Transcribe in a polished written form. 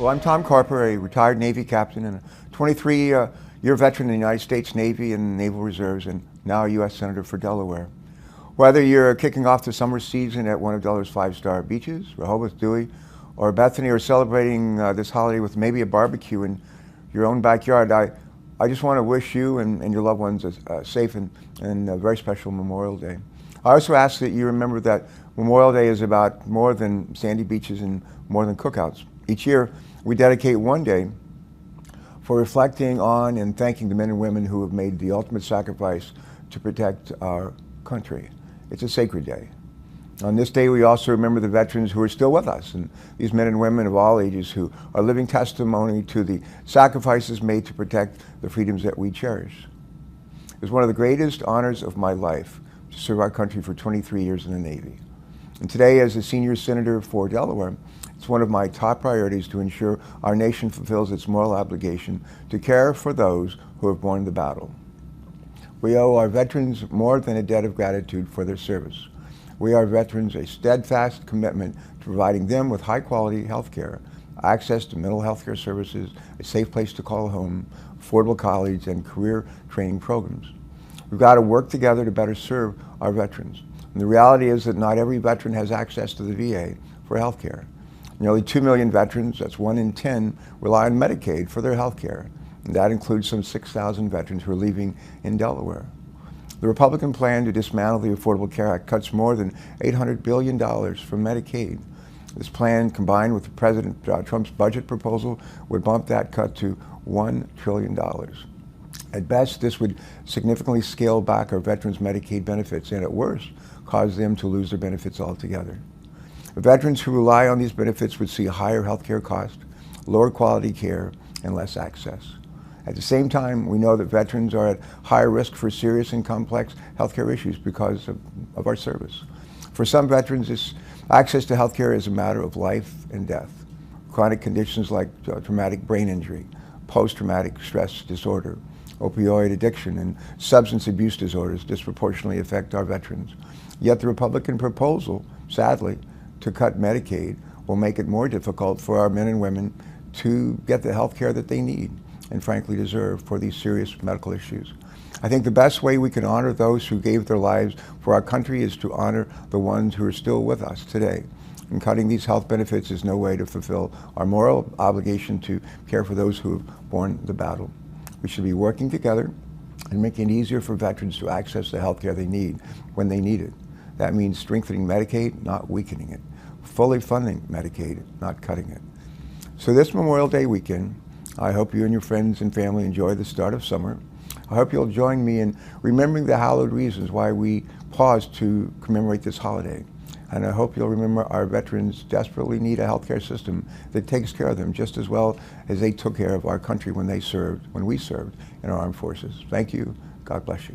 Well, I'm Tom Carper, a retired Navy captain and a 23-year veteran in the United States Navy and Naval Reserves, and now a U.S. Senator for Delaware. Whether you're kicking off the summer season at one of Delaware's five-star beaches, Rehoboth, Dewey, or Bethany, or celebrating this holiday with maybe a barbecue in your own backyard, I just want to wish you and your loved ones a safe and a very special Memorial Day. I also ask that you remember that Memorial Day is about more than sandy beaches and more than cookouts. Each year, we dedicate one day for reflecting on and thanking the men and women who have made the ultimate sacrifice to protect our country. It's a sacred day. On this day, we also remember the veterans who are still with us, and these men and women of all ages who are living testimony to the sacrifices made to protect the freedoms that we cherish. It was one of the greatest honors of my life to serve our country for 23 years in the Navy. And today, as a senior senator for Delaware, it's one of my top priorities to ensure our nation fulfills its moral obligation to care for those who have borne the battle. We owe our veterans more than a debt of gratitude for their service. We owe our veterans a steadfast commitment to providing them with high-quality health care, access to mental health care services, a safe place to call home, affordable college, and career training programs. We've got to work together to better serve our veterans. And the reality is that not every veteran has access to the VA for health care. Nearly 2 million veterans, that's 1 in 10, rely on Medicaid for their health care. And that includes some 6,000 veterans who are living in Delaware. The Republican plan to dismantle the Affordable Care Act cuts more than $800 billion from Medicaid. This plan, combined with President Trump's budget proposal, would bump that cut to $1 trillion. At best, this would significantly scale back our veterans' Medicaid benefits, and at worst, cause them to lose their benefits altogether. The veterans who rely on these benefits would see higher health care costs, lower quality care, and less access. At the same time, we know that veterans are at higher risk for serious and complex health care issues because of our service. For some veterans, this access to health care is a matter of life and death. Chronic conditions like traumatic brain injury, post-traumatic stress disorder, opioid addiction, and substance abuse disorders disproportionately affect our veterans. Yet the Republican proposal, sadly, to cut Medicaid will make it more difficult for our men and women to get the health care that they need and frankly deserve for these serious medical issues. I think the best way we can honor those who gave their lives for our country is to honor the ones who are still with us today. And cutting these health benefits is no way to fulfill our moral obligation to care for those who have borne the battle. We should be working together and making it easier for veterans to access the health care they need when they need it. That means strengthening Medicaid, not weakening it. Fully funding Medicaid, not cutting it. So this Memorial Day weekend, I hope you and your friends and family enjoy the start of summer. I hope you'll join me in remembering the hallowed reasons why we pause to commemorate this holiday. And I hope you'll remember our veterans desperately need a healthcare system that takes care of them just as well as they took care of our country when we served in our armed forces. Thank you. God bless you.